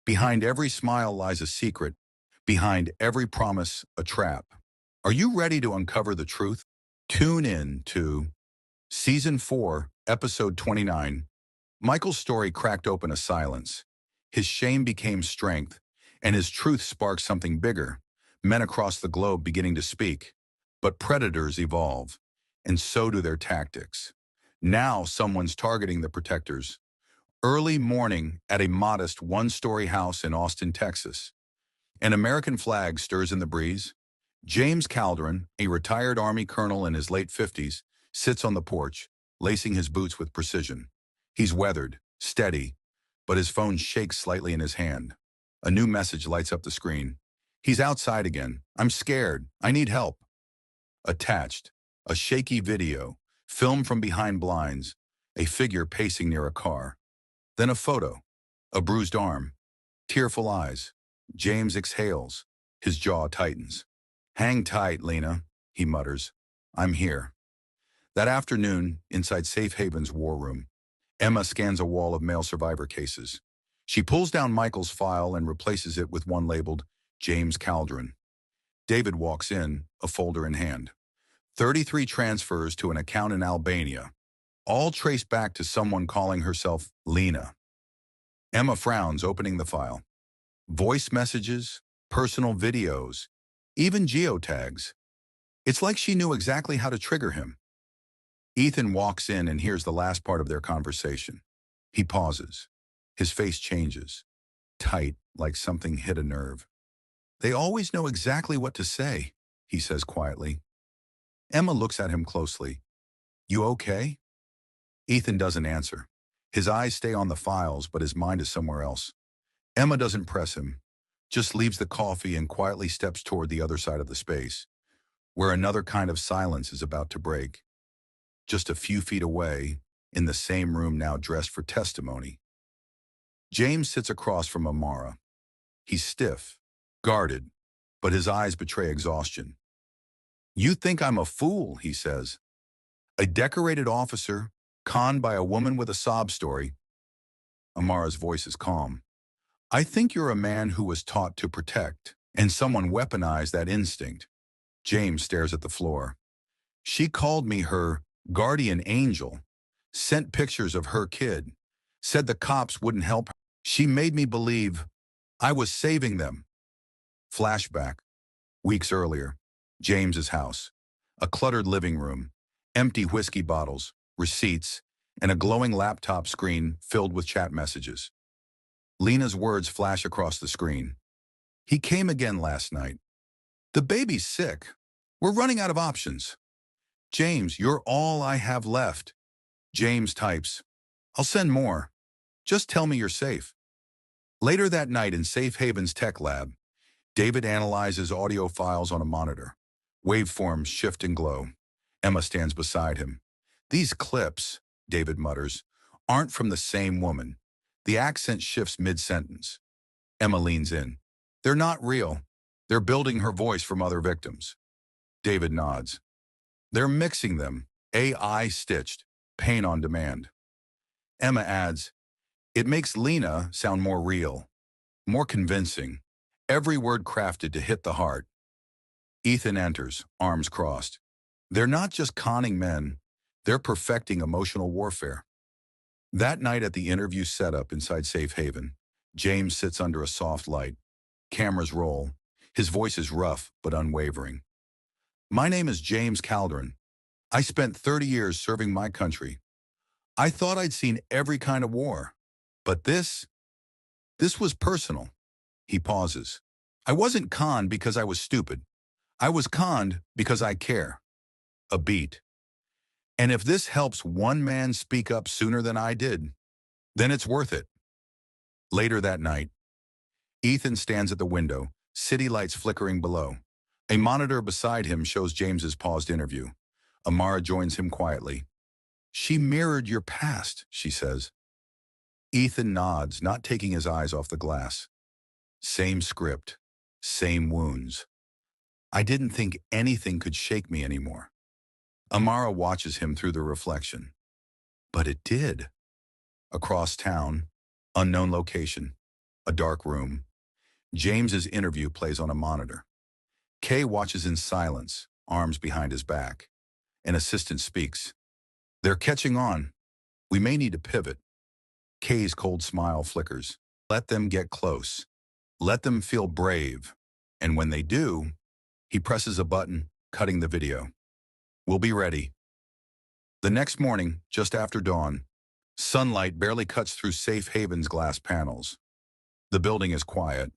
Behind every smile lies a secret. Behind every promise, a trap. Are you ready to uncover the truth? Tune in to Season 4, Episode 29. Michael's story cracked open a silence. His shame became strength, and his truth sparked something bigger. Men across the globe beginning to speak. But predators evolve, and so do their tactics. Now someone's targeting the protectors. Early morning at a modest one-story house in Austin, Texas. An American flag stirs in the breeze. James Calderon, a retired Army colonel in his late 50s, sits on the porch, lacing his boots with precision. He's weathered, steady, but his phone shakes slightly in his hand. A new message lights up the screen. He's outside again. I'm scared. I need help. Attached, a shaky video, filmed from behind blinds, a figure pacing near a car. Then a photo, a bruised arm, tearful eyes. James exhales, his jaw tightens. Hang tight, Lena, he mutters. I'm here. That afternoon, inside Safe Haven's war room, Emma scans a wall of male survivor cases. She pulls down Michael's file and replaces it with one labeled James Calderon. David walks in, a folder in hand. 33 transfers to an account in Albania, all traced back to someone calling herself Lena. Emma frowns, opening the file. Voice messages, personal videos, even geotags. It's like she knew exactly how to trigger him. Ethan walks in and hears the last part of their conversation. He pauses. His face changes, tight, like something hit a nerve. They always know exactly what to say, he says quietly. Emma looks at him closely. You okay? Ethan doesn't answer. His eyes stay on the files, but his mind is somewhere else. Emma doesn't press him, just leaves the coffee and quietly steps toward the other side of the space, where another kind of silence is about to break. Just a few feet away, in the same room now dressed for testimony. James sits across from Amara. He's stiff, guarded, but his eyes betray exhaustion. You think I'm a fool, he says. A decorated officer, conned by a woman with a sob story. Amara's voice is calm. I think you're a man who was taught to protect, and someone weaponized that instinct. James stares at the floor. She called me her guardian angel, sent pictures of her kid, said the cops wouldn't help her. She made me believe I was saving them. Flashback. Weeks earlier, James's house. A cluttered living room, empty whiskey bottles, receipts, and a glowing laptop screen filled with chat messages. Lena's words flash across the screen. He came again last night. The baby's sick. We're running out of options. James, you're all I have left. James types, I'll send more. Just tell me you're safe. Later that night in Safe Haven's tech lab, David analyzes audio files on a monitor. Waveforms shift and glow. Emma stands beside him. These clips, David mutters, aren't from the same woman. The accent shifts mid-sentence. Emma leans in. They're not real. They're building her voice from other victims. David nods. They're mixing them, AI stitched, pain on demand. Emma adds, it makes Lena sound more real, more convincing, every word crafted to hit the heart. Ethan enters, arms crossed. They're not just conning men, they're perfecting emotional warfare. That night at the interview setup inside Safe Haven, James sits under a soft light. Cameras roll. His voice is rough but unwavering. My name is James Calderon. I spent 30 years serving my country. I thought I'd seen every kind of war. But this was personal. He pauses. I wasn't conned because I was stupid. I was conned because I care. A beat. And if this helps one man speak up sooner than I did, then it's worth it. Later that night, Ethan stands at the window, city lights flickering below. A monitor beside him shows James's paused interview. Amara joins him quietly. She mirrored your past, she says. Ethan nods, not taking his eyes off the glass. Same script, same wounds. I didn't think anything could shake me anymore. Amara watches him through the reflection. But it did. Across town, unknown location, A dark room. James's interview plays on a monitor. Kay watches in silence, arms behind his back. An assistant speaks. They're catching on. We may need to pivot. Kay's cold smile flickers. Let them get close. Let them feel brave. And when they do, he presses a button, cutting the video. We'll be ready. The next morning, just after dawn, sunlight barely cuts through Safe Haven's glass panels. The building is quiet.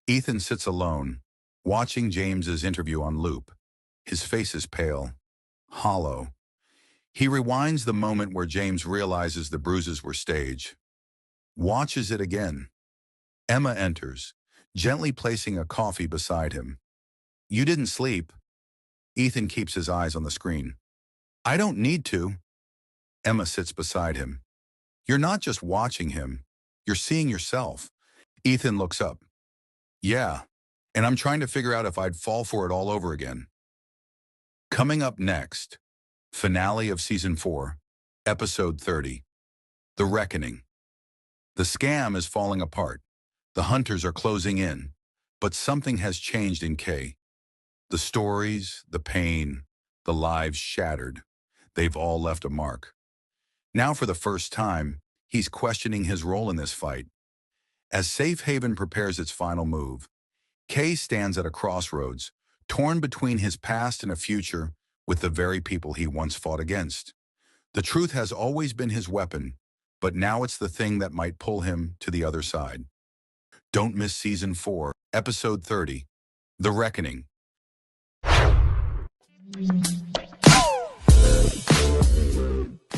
Ethan sits alone, watching James's interview on loop. His face is pale, hollow. He rewinds the moment where James realizes the bruises were staged. Watches it again. Emma enters, gently placing a coffee beside him. You didn't sleep. Ethan keeps his eyes on the screen. I don't need to. Emma sits beside him. You're not just watching him. You're seeing yourself. Ethan looks up. Yeah, and I'm trying to figure out if I'd fall for it all over again. Coming up next, finale of Season 4, Episode 30. The Reckoning. The scam is falling apart. The hunters are closing in. But something has changed in Kay. The stories, the pain, the lives shattered. They've all left a mark. Now for the first time, he's questioning his role in this fight. As Safe Haven prepares its final move, Kay stands at a crossroads, torn between his past and a future with the very people he once fought against. The truth has always been his weapon, but now it's the thing that might pull him to the other side. Don't miss Season 4, Episode 30, The Reckoning.